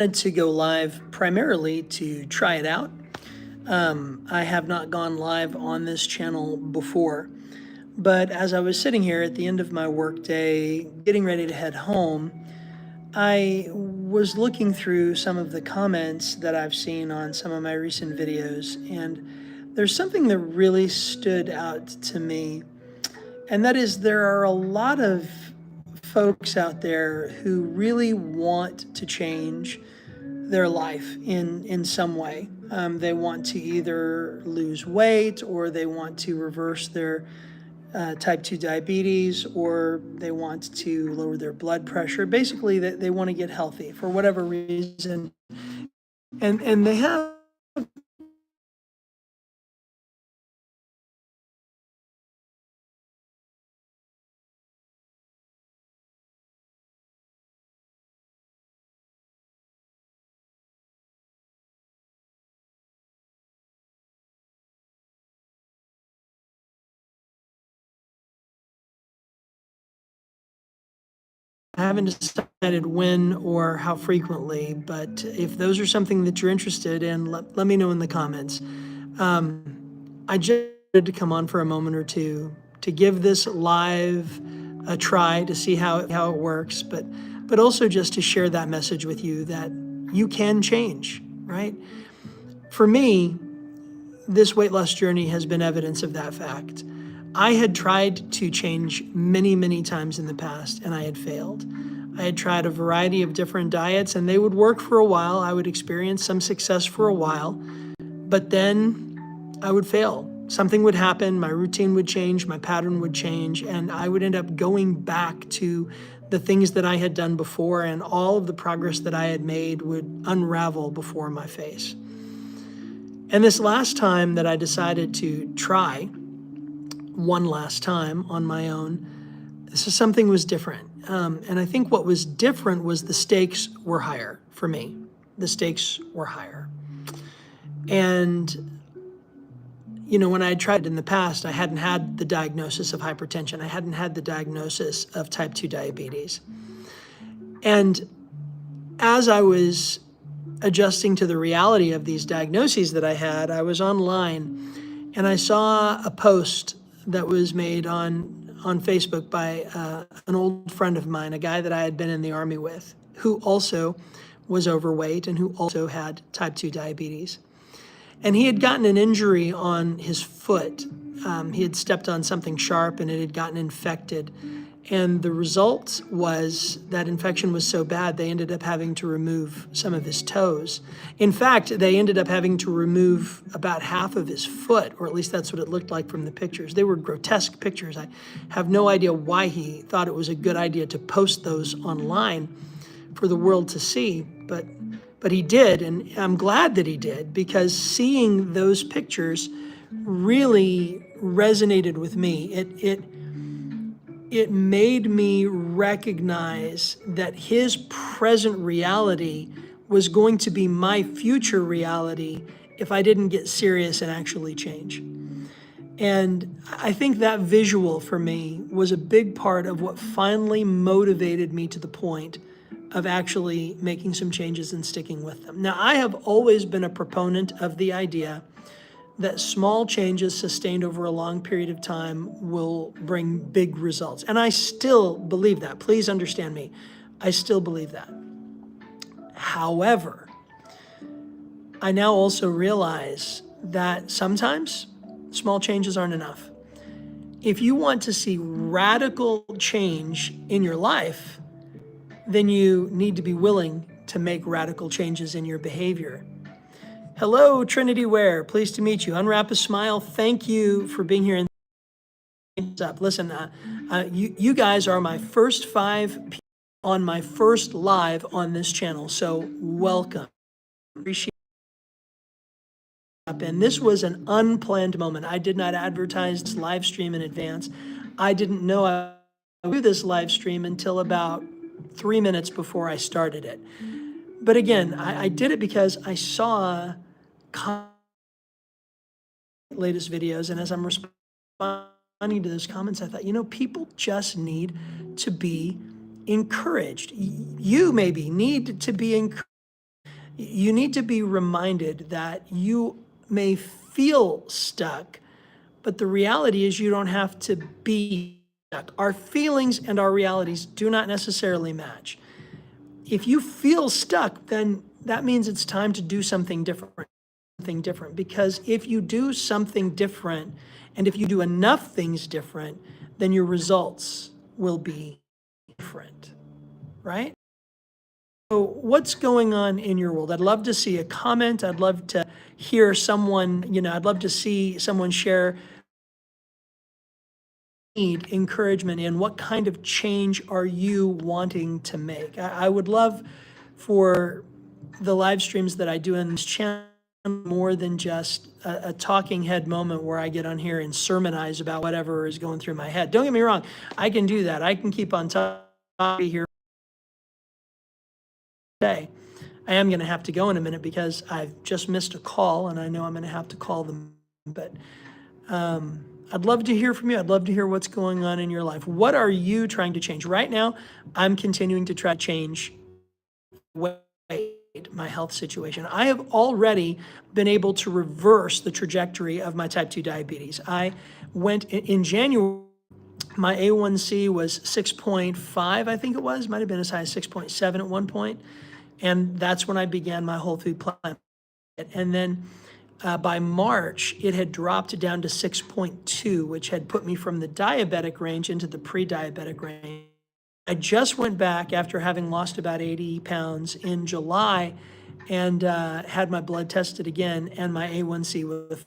wanted to go live primarily to try it out. I have not gone live on this channel before, but as I was sitting here at the end of my workday, getting ready to head home, I was looking through some of the comments that I've seen on some of my recent videos, and there's something that really stood out to me, and that is there are a lot of folks out there who really want to change their life in some way. They want to either lose weight, or they want to reverse their type 2 diabetes, or they want to lower their blood pressure. Basically, they want to get healthy for whatever reason. And they have I haven't decided when or how frequently, but if those are something that you're interested in, let me know in the comments. I just wanted to come on for a moment or two to give this live a try to see how it works, but also just to share that message with you that you can change, right? For me, this weight loss journey has been evidence of that fact. I had tried to change many, many times in the past, and I had failed. I had tried a variety of different diets, and they would work for a while. I would experience some success for a while, but then I would fail. Something would happen, my routine would change, my pattern would change, and I would end up going back to the things that I had done before, and all of the progress that I had made would unravel before my face. And this last time that I decided to try one last time on my own, something was different. And I think what was different was the stakes were higher for me. The stakes were higher. And, when I had tried in the past, I hadn't had the diagnosis of hypertension. I hadn't had the diagnosis of type 2 diabetes. And as I was adjusting to the reality of these diagnoses that I had, I was online and I saw a post that was made on Facebook by an old friend of mine, a guy that I had been in the Army with, who also was overweight and who also had type 2 diabetes. And he had gotten an injury on his foot. He had stepped on something sharp and it had gotten infected. And the result was that infection was so bad, they ended up having to remove some of his toes. In fact, they ended up having to remove about half of his foot, or at least that's what it looked like from the pictures. They were grotesque pictures. I have no idea why he thought it was a good idea to post those online for the world to see, but he did, and I'm glad that he did, because seeing those pictures really resonated with me. It made me recognize that his present reality was going to be my future reality if I didn't get serious and actually change. And I think that visual for me was a big part of what finally motivated me to the point of actually making some changes and sticking with them. Now, I have always been a proponent of the idea that small changes sustained over a long period of time will bring big results. And I still believe that. Please understand me. I still believe that. However, I now also realize that sometimes small changes aren't enough. If you want to see radical change in your life, then you need to be willing to make radical changes in your behavior. Hello, Trinity Ware. Pleased to meet you. Unwrap a Smile. Thank you for being here. Listen, you guys are my first 5 people on my first live on this channel, so welcome. Appreciate it. And this was an unplanned moment. I did not advertise this live stream in advance. I didn't know I would do this live stream until about 3 minutes before I started it. But again, I did it because I saw latest videos, and as I'm responding to those comments, I thought, people just need to be encouraged. You maybe need to be encouraged You need to be reminded that you may feel stuck, but the reality is you don't have to be stuck. Our feelings and our realities do not necessarily match. If you feel stuck, then that means it's time to do something different. Because if you do something different, and if you do enough things different, then your results will be different, right? So what's going on in your world? I'd love to see a comment. I'd love to hear someone, I'd love to see someone share need encouragement in. What kind of change are you wanting to make? I would love for the live streams that I do in this channel more than just a talking head moment where I get on here and sermonize about whatever is going through my head. Don't get me wrong, I can do that. I can keep on talking here today. I am going to have to go in a minute because I've just missed a call and I know I'm going to have to call them. But I'd love to hear from you. I'd love to hear what's going on in your life. What are you trying to change? Right now, I'm continuing to try to change my health situation. I have already been able to reverse the trajectory of my type 2 diabetes. I went in January, my A1C was 6.5, I think it was, might have been as high as 6.7 at one point. And that's when I began my whole food plan. And then by March, it had dropped down to 6.2, which had put me from the diabetic range into the pre-diabetic range. I just went back after having lost about 80 pounds in July and had my blood tested again, and my A1C was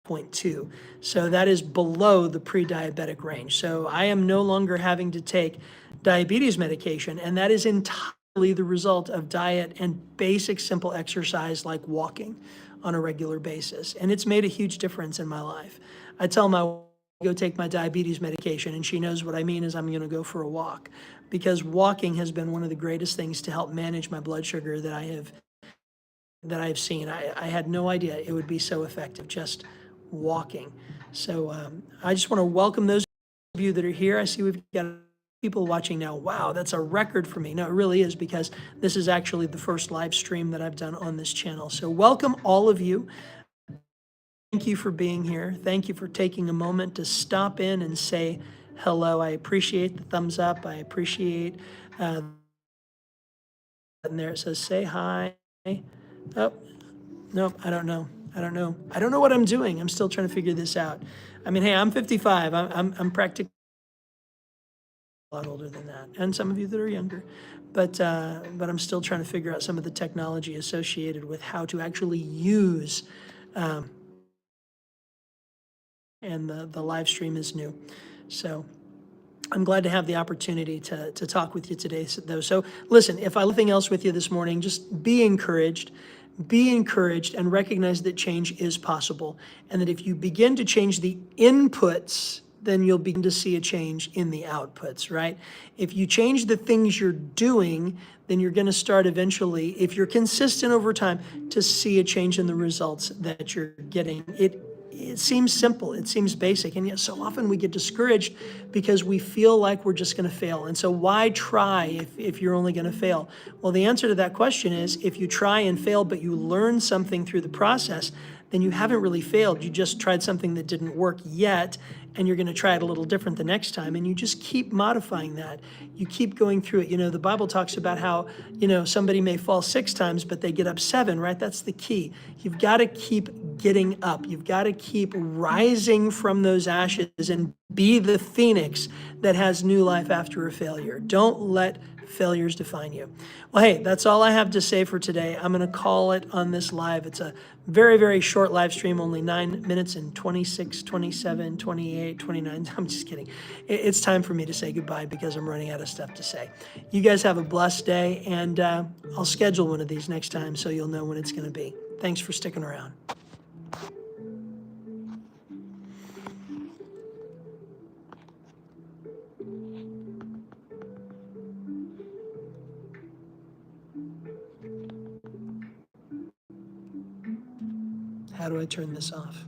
0.2. So that is below the pre-diabetic range. So I am no longer having to take diabetes medication, and that is entirely the result of diet and basic simple exercise like walking on a regular basis. And it's made a huge difference in my life. I tell my wife, go take my diabetes medication, and she knows what I mean is I'm going to go for a walk, because walking has been one of the greatest things to help manage my blood sugar that I have seen. I had no idea it would be so effective, just walking. So I just want to welcome those of you that are here. I see we've got people watching now. Wow, that's a record for me. No, it really is, because this is actually the first live stream that I've done on this channel. So welcome all of you. Thank you for being here. Thank you for taking a moment to stop in and say hello. I appreciate the thumbs up. I appreciate, and there it says, say hi. Oh, no, I don't know. I don't know what I'm doing. I'm still trying to figure this out. I mean, hey, I'm 55. I'm practically a lot older than that, and some of you that are younger, but I'm still trying to figure out some of the technology associated with how to actually use, and the live stream is new. So I'm glad to have the opportunity to talk with you today, though. So listen, if I nothing else with you this morning, just be encouraged and recognize that change is possible. And that if you begin to change the inputs, then you'll begin to see a change in the outputs, right? If you change the things you're doing, then you're going to start eventually, if you're consistent over time, to see a change in the results that you're getting. It seems simple, it seems basic, and yet so often we get discouraged because we feel like we're just going to fail. And so why try if you're only going to fail? Well, the answer to that question is, if you try and fail but you learn something through the process, then you haven't really failed. You just tried something that didn't work yet, and you're going to try it a little different the next time, and you just keep modifying that. You keep going through it. The Bible talks about how, somebody may fall 6 times, but they get up 7, right? That's the key. You've got to keep getting up. You've got to keep rising from those ashes and be the phoenix that has new life after a failure. Don't let failures define you. Well, hey, that's all I have to say for today. I'm going to call it on this live. It's a very, very short live stream, only 9 minutes and 26, 27, 28, 29. I'm just kidding. It's time for me to say goodbye because I'm running out of stuff to say. You guys have a blessed day, and I'll schedule one of these next time so you'll know when it's going to be. Thanks for sticking around. How do I turn this off?